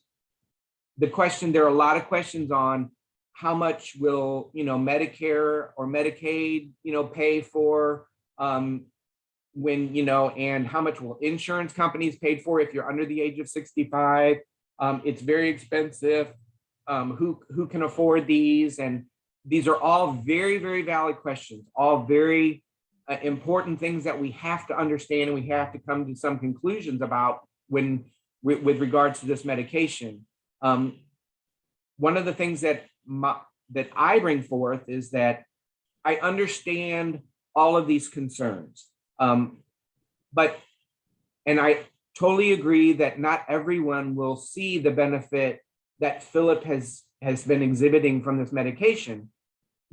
there are a lot of questions on how much will, Medicare or Medicaid, pay for, and how much will insurance companies pay for if you're under the age of 65. It's very expensive. Who can afford these? And these are all very, very valid questions, all very important things that we have to understand, and we have to come to some conclusions about with regards to this medication. One of the things that I bring forth is that I understand all of these concerns, and I totally agree that not everyone will see the benefit that Philip has been exhibiting from this medication.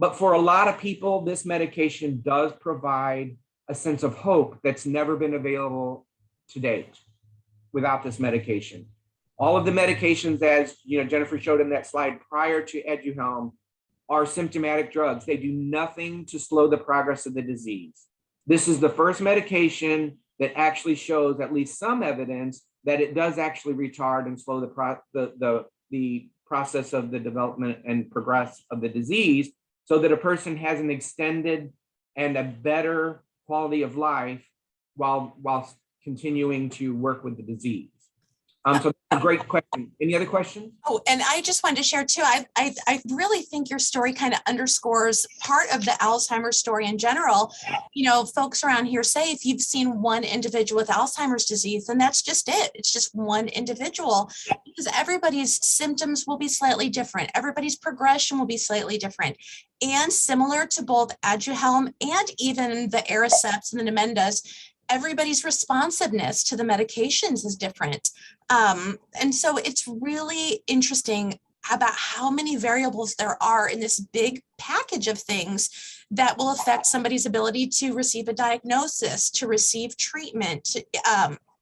But for a lot of people, this medication does provide a sense of hope that's never been available to date without this medication. All of the medications, as Jennifer showed in that slide prior to Aduhelm, are symptomatic drugs. They do nothing to slow the progress of the disease. This is the first medication that actually shows at least some evidence that it does actually retard and slow the process of the development and progress of the disease, so that a person has an extended and a better quality of life while continuing to work with the disease. So that's a great question. Any other questions? Oh, and I just wanted to share too, I really think your story kind of underscores part of the Alzheimer's story in general. Folks around here say if you've seen one individual with Alzheimer's disease, then that's just it. It's just one individual, because everybody's symptoms will be slightly different. Everybody's progression will be slightly different. And similar to both Aduhelm and even the Ariceps and the Nimendas, everybody's responsiveness to the medications is different. And so it's really interesting about how many variables there are in this big package of things that will affect somebody's ability to receive a diagnosis, to receive treatment.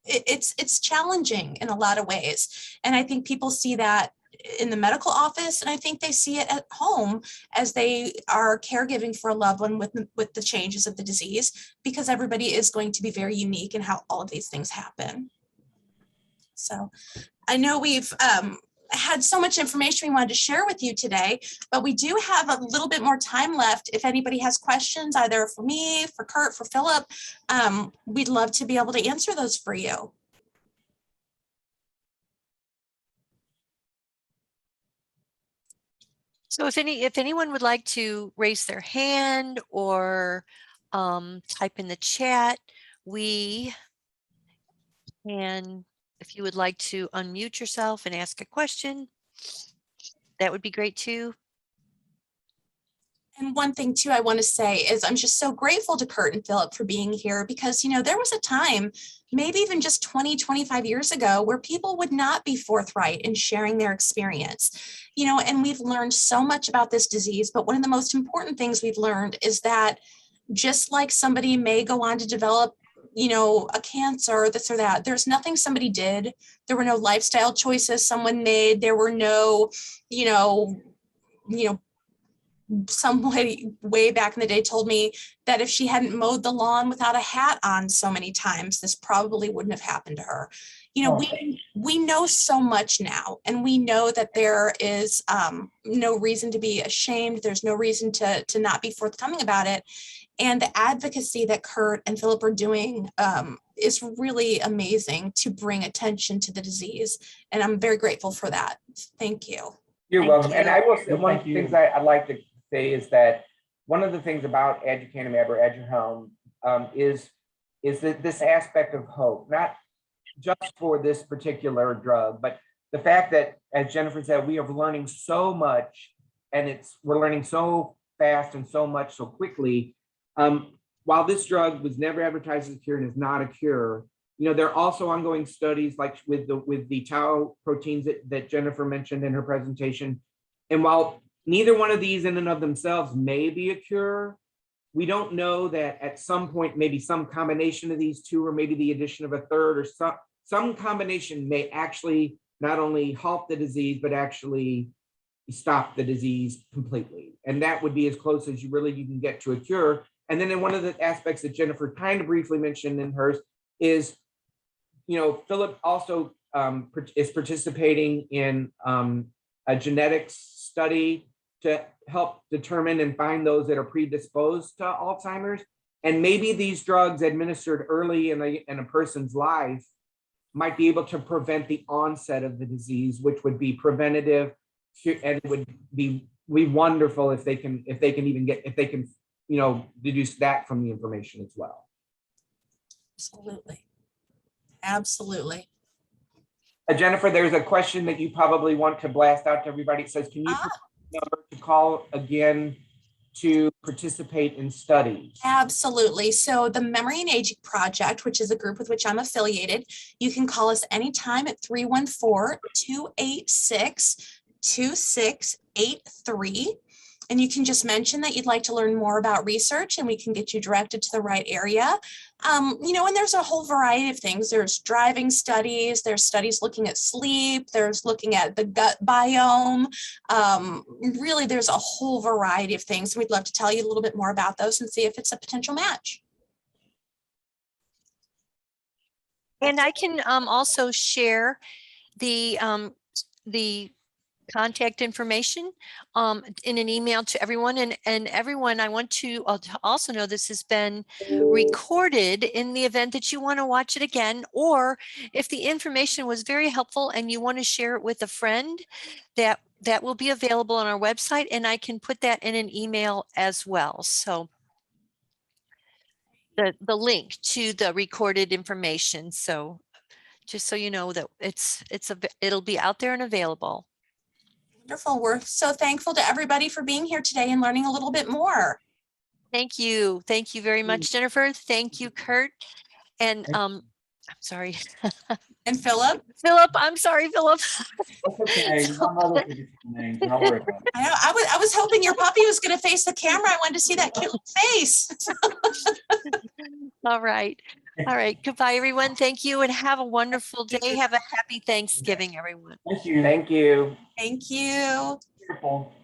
It's challenging in a lot of ways. And I think people see that in the medical office, and I think they see it at home as they are caregiving for a loved one with the changes of the disease, because everybody is going to be very unique in how all of these things happen. So I know we've had so much information we wanted to share with you today, but we do have a little bit more time left. If anybody has questions, either for me, for Kurt, for Philip, we'd love to be able to answer those for you. So if anyone would like to raise their hand or type in the chat, we can, if you would like to unmute yourself and ask a question, that would be great too. And one thing too, I want to say is I'm just so grateful to Kurt and Philip for being here, because, there was a time, maybe even just 20, 25 years ago, where people would not be forthright in sharing their experience, and we've learned so much about this disease. But one of the most important things we've learned is that just like somebody may go on to develop, a cancer or this or that, there's nothing somebody did. There were no lifestyle choices someone made. There were no, somebody way back in the day told me that if she hadn't mowed the lawn without a hat on so many times, this probably wouldn't have happened to her. We know so much now, and we know that there is no reason to be ashamed. There's no reason to not be forthcoming about it. And the advocacy that Kurt and Philip are doing is really amazing to bring attention to the disease. And I'm very grateful for that. Thank you. You're welcome. And I will say, one of the Thank you. things I'd like to say is that one of the things about aducanumab or Aduhelm is that this aspect of hope, not just for this particular drug, but the fact that, as Jennifer said, we are learning so much, and we're learning so fast and so much so quickly. While this drug was never advertised as a cure and is not a cure, there are also ongoing studies like with the tau proteins that Jennifer mentioned in her presentation. And while neither one of these in and of themselves may be a cure, we don't know that at some point, maybe some combination of these two, or maybe the addition of a third, or some combination may actually not only halt the disease, but actually stop the disease completely. And that would be as close as you can get to a cure. And then in one of the aspects that Jennifer kind of briefly mentioned in hers is Philip also is participating in a genetics study to help determine and find those that are predisposed to Alzheimer's. And maybe these drugs administered early in a person's life might be able to prevent the onset of the disease, which would be preventative, and it would be wonderful if they can deduce that from the information as well. Absolutely. Absolutely. Jennifer, there's a question that you probably want to blast out to everybody. It says, can you put the number to call again to participate in studies? Absolutely. So the Memory and Aging Project, which is a group with which I'm affiliated, you can call us anytime at 314-286-2683. And you can just mention that you'd like to learn more about research and we can get you directed to the right area. And there's a whole variety of things. There's driving studies, there's studies looking at sleep, there's looking at the gut biome. Really, there's a whole variety of things. We'd love to tell you a little bit more about those and see if it's a potential match. And I can also share the contact information in an email to everyone. And everyone, I want to also know this has been recorded in the event that you want to watch it again, or if the information was very helpful and you want to share it with a friend, that will be available on our website, and I can put that in an email as well. So the link to the recorded information. So just so you know that it'll be out there and available. Wonderful. We're so thankful to everybody for being here today and learning a little bit more. Thank you. Thank you very much, Jennifer. Thank you, Kurt. And I'm sorry. And Philip? Philip, I'm sorry, Philip. That's okay. My mother could get your name. Don't worry about it. I was hoping your puppy was going to face the camera. I wanted to see that cute face. All right. All right. Goodbye, everyone. Thank you and have a wonderful day. Have a happy Thanksgiving, everyone. Thank you. Thank you. Thank you. Careful.